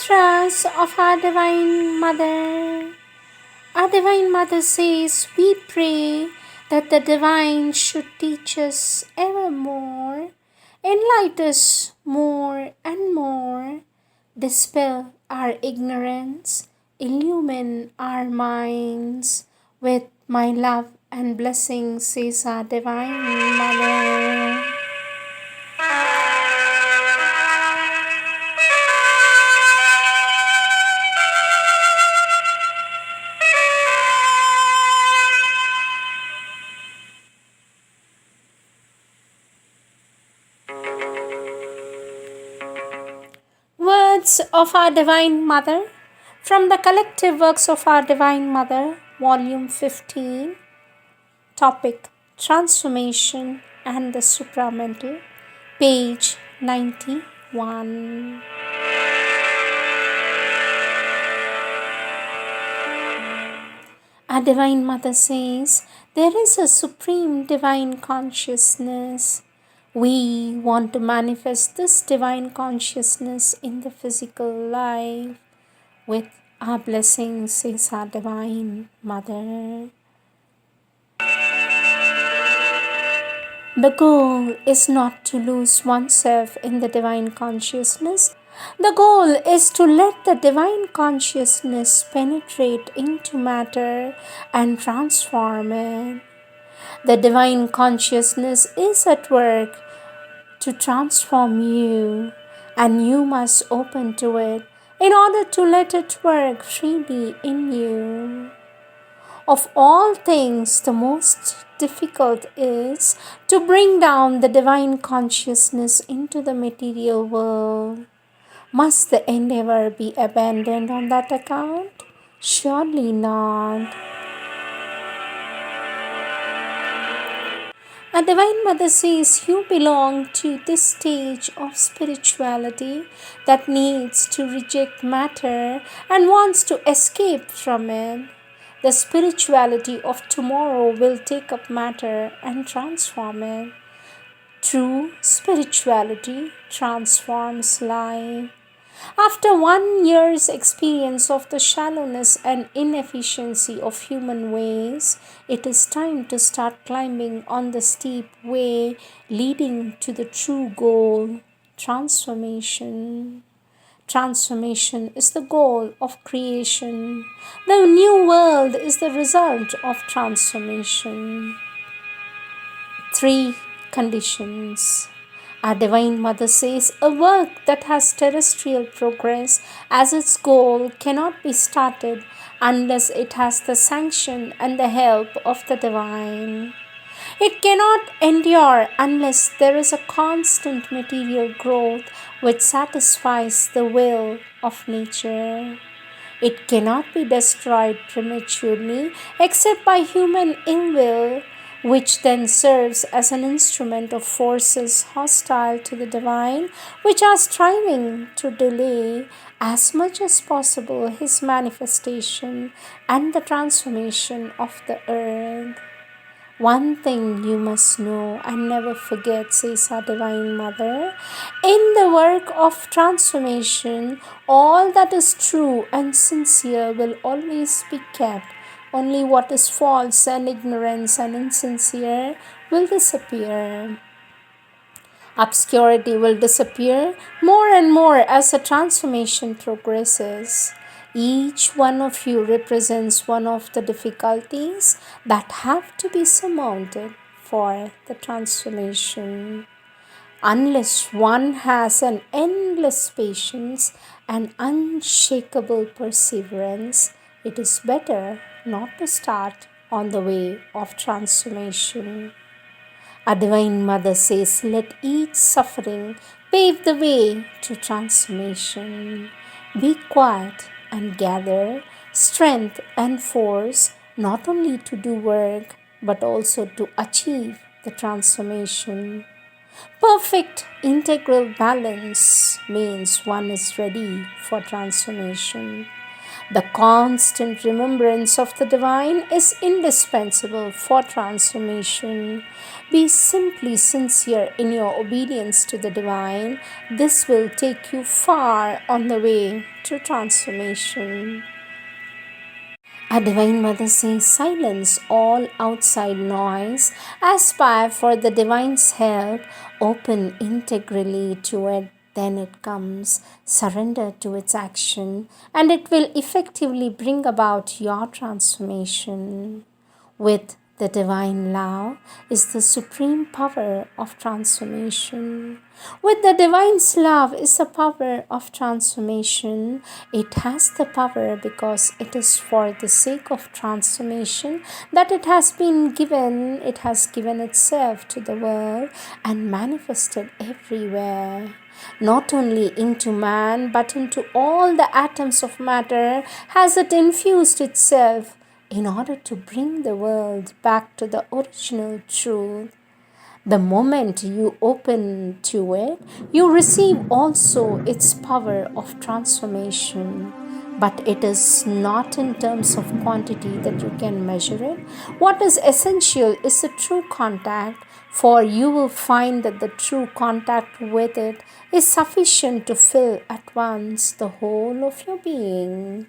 Mantras of our Divine Mother. Our Divine Mother says, we pray that the Divine should teach us evermore, enlighten us more and more, dispel our ignorance, illumine our minds with my love and blessings, says our Divine Mother. Words of our Divine Mother from the collective works of our Divine Mother, Volume 15, topic Transformation and the Supramental, page 91. Our Divine Mother says, there is a supreme divine consciousness. We want to manifest this divine consciousness in the physical life with our blessings, says our Divine Mother. The goal is not to lose oneself in the divine consciousness. The goal is to let the divine consciousness penetrate into matter and transform it. The divine consciousness is at work to transform you, and you must open to it in order to let it work freely in you. Of all things, the most difficult is to bring down the divine consciousness into the material world. Must the endeavor be abandoned on that account? Surely not. A Divine Mother says you belong to this stage of spirituality that needs to reject matter and wants to escape from it. The spirituality of tomorrow will take up matter and transform it. True spirituality transforms life. After 1 year's experience of the shallowness and inefficiency of human ways, it is time to start climbing on the steep way leading to the true goal, transformation. Transformation is the goal of creation. The new world is the result of transformation. 3 conditions. Our Divine Mother says a work that has terrestrial progress as its goal cannot be started unless it has the sanction and the help of the Divine. It cannot endure unless there is a constant material growth which satisfies the will of nature. It cannot be destroyed prematurely except by human ill will, which then serves as an instrument of forces hostile to the divine, which are striving to delay as much as possible his manifestation and the transformation of the earth. One thing you must know and never forget, says our Divine Mother, in the work of transformation, all that is true and sincere will always be kept. Only what is false and ignorance and insincere will disappear. Obscurity will disappear more and more as the transformation progresses. Each one of you represents one of the difficulties that have to be surmounted for the transformation. Unless one has an endless patience and unshakable perseverance, it is better not to start on the way of transformation. Our Divine Mother says, let each suffering pave the way to transformation. Be quiet and gather strength and force not only to do work but also to achieve the transformation. Perfect integral balance means one is ready for transformation. The constant remembrance of the divine is indispensable for transformation. Be simply sincere in your obedience to the divine. This will take you far on the way to transformation. Our Divine Mother says, silence all outside noise, aspire for the Divine's help, open integrally to it, then it comes, surrender to its action, and it will effectively bring about your transformation. With the divine love is the supreme power of transformation. With the divine's love is the power of transformation. It has the power because it is for the sake of transformation that it has been given. It has given itself to the world and manifested everywhere. Not only into man but into all the atoms of matter has it infused itself in order to bring the world back to the original truth. The moment you open to it, you receive also its power of transformation. But it is not in terms of quantity that you can measure it. What is essential is the true contact, for you will find that the true contact with it is sufficient to fill at once the whole of your being.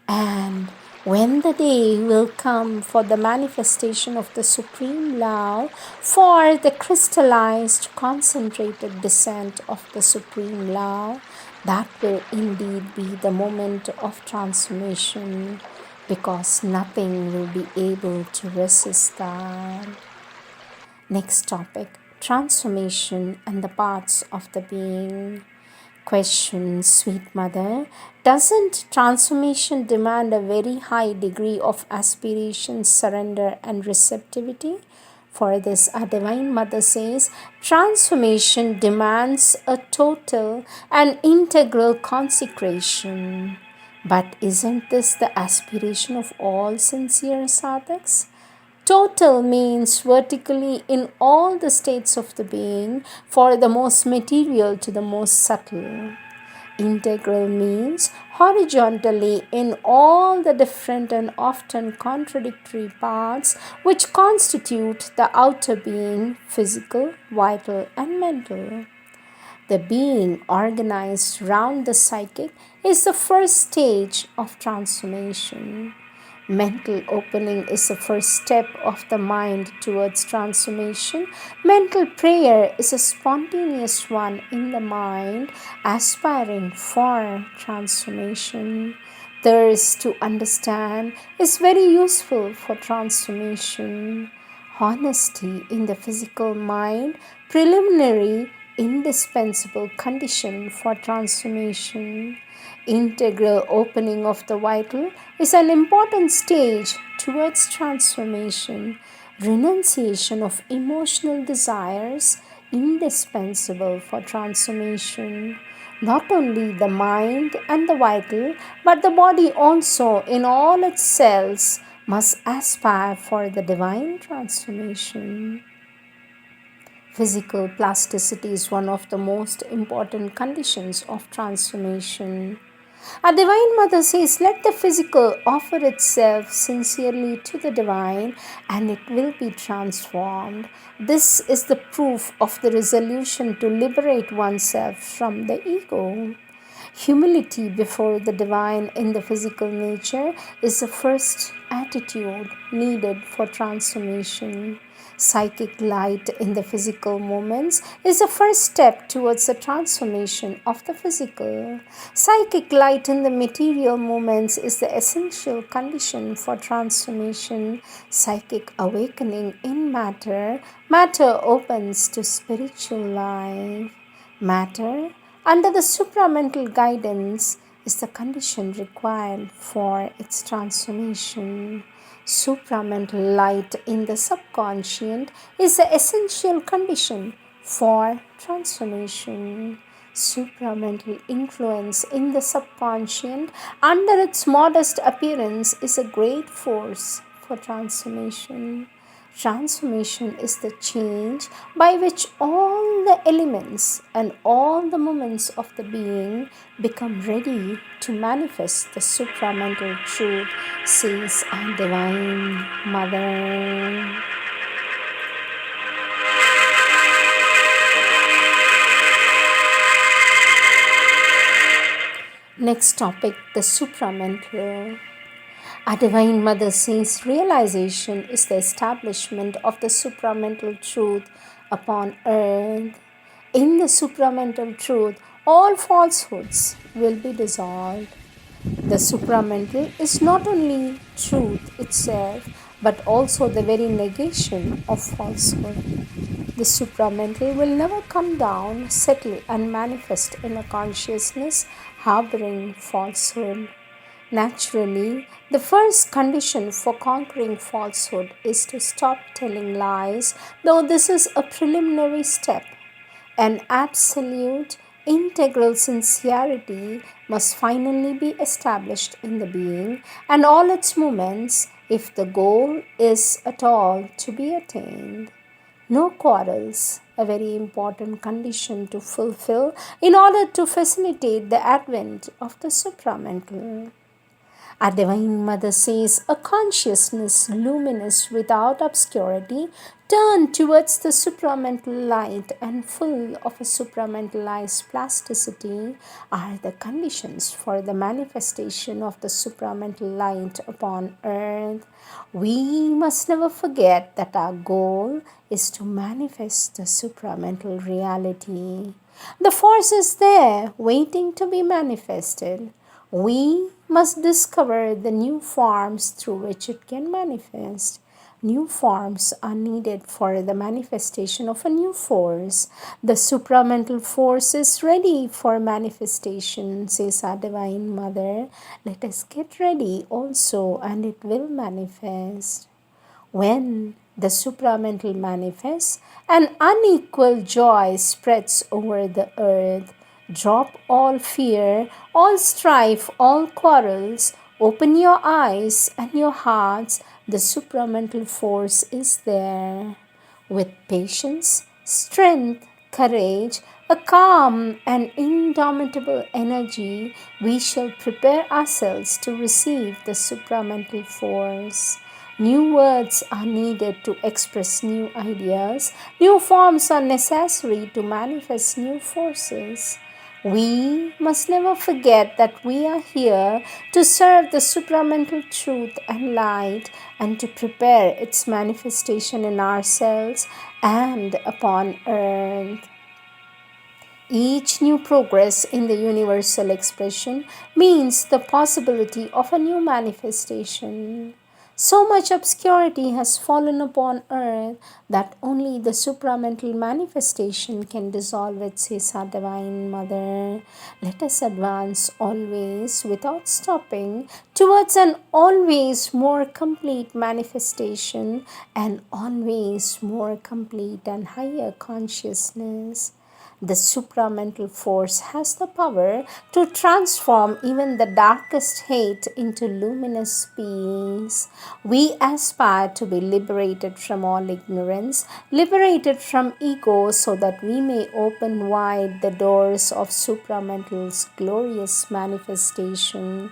And when the day will come for the manifestation of the supreme love, for the crystallized, concentrated descent of the supreme love, that will indeed be the moment of transformation, because nothing will be able to resist that. Next topic, transformation and the parts of the being. Question, sweet mother, doesn't transformation demand a very high degree of aspiration, surrender, and receptivity? For this, our Divine Mother says, transformation demands a total and integral consecration. But isn't this the aspiration of all sincere sadhaks? Total means vertically in all the states of the being, for the most material to the most subtle. Integral means horizontally in all the different and often contradictory parts which constitute the outer being, physical, vital, and mental. The being organized round the psychic is the first stage of transformation. Mental opening is the first step of the mind towards transformation. Mental prayer is a spontaneous one in the mind, aspiring for transformation. Thirst to understand is very useful for transformation. Honesty in the physical mind, preliminary, indispensable condition for transformation. Integral opening of the vital is an important stage towards transformation. Renunciation of emotional desires, indispensable for transformation. Not only the mind and the vital, but the body also in all its cells must aspire for the divine transformation. Physical plasticity is one of the most important conditions of transformation. Our Divine Mother says, let the physical offer itself sincerely to the divine and it will be transformed. This is the proof of the resolution to liberate oneself from the ego. Humility before the divine in the physical nature is the first attitude needed for transformation. Psychic light in the physical moments is the first step towards the transformation of the physical. Psychic light in the material moments is the essential condition for transformation. Psychic awakening in matter, matter opens to spiritual life. Matter, under the supramental guidance, is the condition required for its transformation. Supramental light in the subconscient is the essential condition for transformation. Supramental influence in the subconscient, under its modest appearance, is a great force for transformation. Transformation is the change by which all the elements and all the moments of the being become ready to manifest the supramental truth, says our Divine Mother. Next topic, the supramental. Our Divine Mother says realization is the establishment of the supramental truth upon earth. In the supramental truth, all falsehoods will be dissolved. The supramental is not only truth itself, but also the very negation of falsehood. The supramental will never come down, settle, and manifest in a consciousness harboring falsehood. Naturally, the first condition for conquering falsehood is to stop telling lies, though this is a preliminary step. An absolute, integral sincerity must finally be established in the being and all its movements if the goal is at all to be attained. No quarrels, a very important condition to fulfill in order to facilitate the advent of the supramental. Our Divine Mother says, a consciousness luminous without obscurity, turned towards the supramental light and full of a supramentalized plasticity, are the conditions for the manifestation of the supramental light upon earth. We must never forget that our goal is to manifest the supramental reality. The force is there, waiting to be manifested. We must discover the new forms through which it can manifest. New forms are needed for the manifestation of a new force. The supramental force is ready for manifestation, says our Divine Mother. Let us get ready also, and it will manifest. When the supramental manifests, an unequal joy spreads over the earth. Drop all fear, all strife, all quarrels. Open your eyes and your hearts. The supramental force is there. With patience, strength, courage, a calm and indomitable energy, we shall prepare ourselves to receive the supramental force. New words are needed to express new ideas. New forms are necessary to manifest new forces. We must never forget that we are here to serve the supramental truth and light and to prepare its manifestation in ourselves and upon earth. Each new progress in the universal expression means the possibility of a new manifestation. So much obscurity has fallen upon earth that only the supramental manifestation can dissolve it, says our Divine Mother. Let us advance always without stopping towards an always more complete manifestation and always more complete and higher consciousness. The supramental force has the power to transform even the darkest hate into luminous peace. We aspire to be liberated from all ignorance, liberated from ego, so that we may open wide the doors of supramental's glorious manifestation.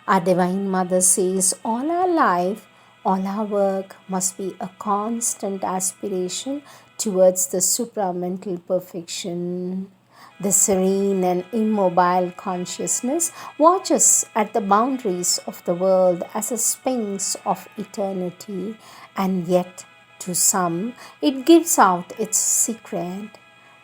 Our Divine Mother says all our life, all our work must be a constant aspiration towards the supramental perfection. The serene and immobile consciousness watches at the boundaries of the world as a sphinx of eternity, and yet to some it gives out its secret.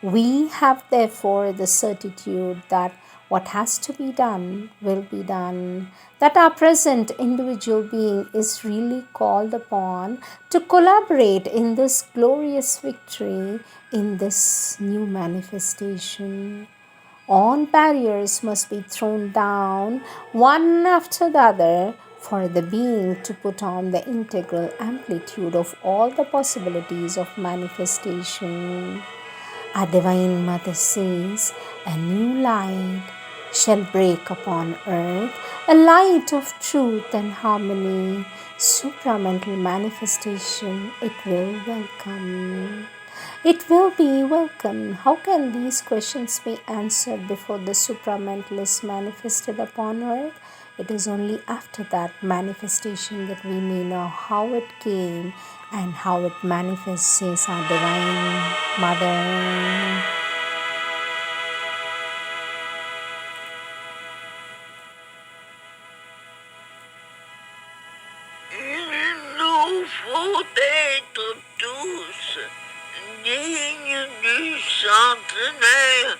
We have therefore the certitude that what has to be done will be done, that our present individual being is really called upon to collaborate in this glorious victory, in this new manifestation. All barriers must be thrown down, one after the other, for the being to put on the integral amplitude of all the possibilities of manifestation. Our Divine Mother says, a new light, shall break upon earth, a light of truth and harmony, supramental manifestation, it will welcome. It will be welcome. How can these questions be answered before the supramental is manifested upon earth? It is only after that manifestation that we may know how it came and how it manifests, says our Divine Mother. Il faut être tous dignes du centenaire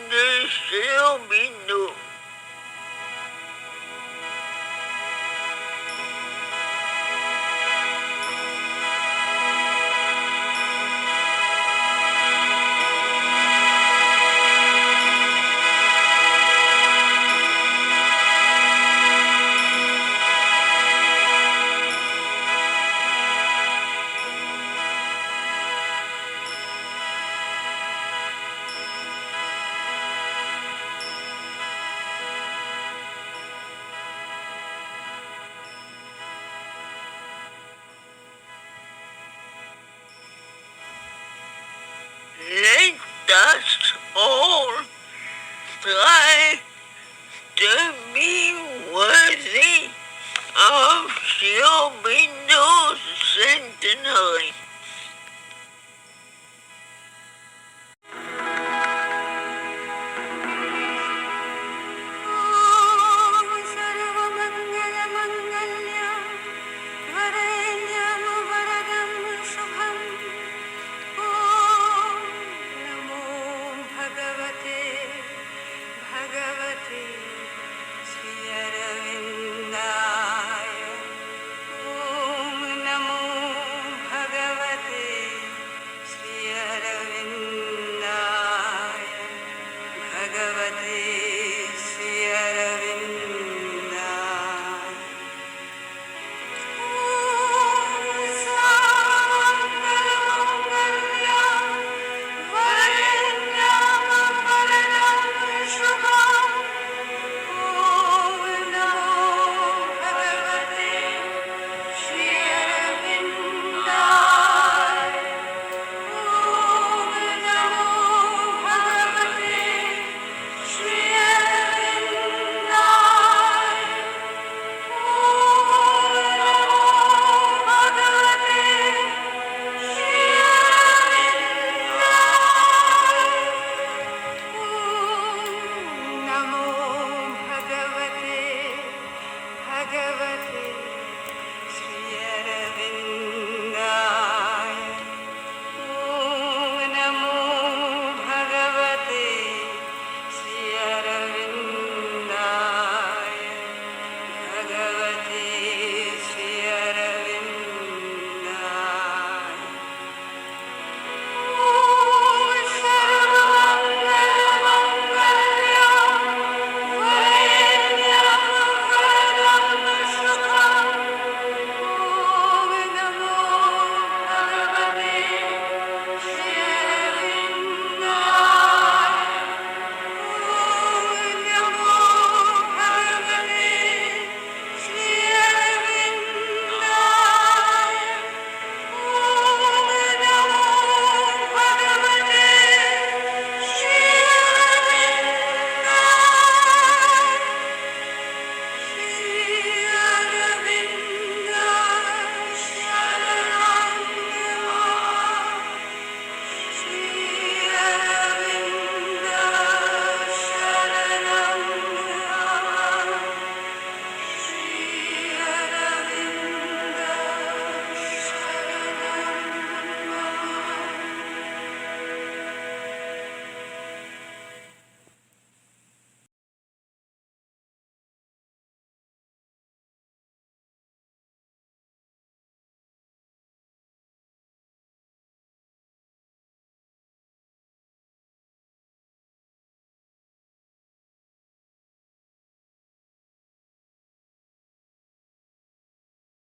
de Cherubino. Let us all try to be worthy of Cherubino's centenary.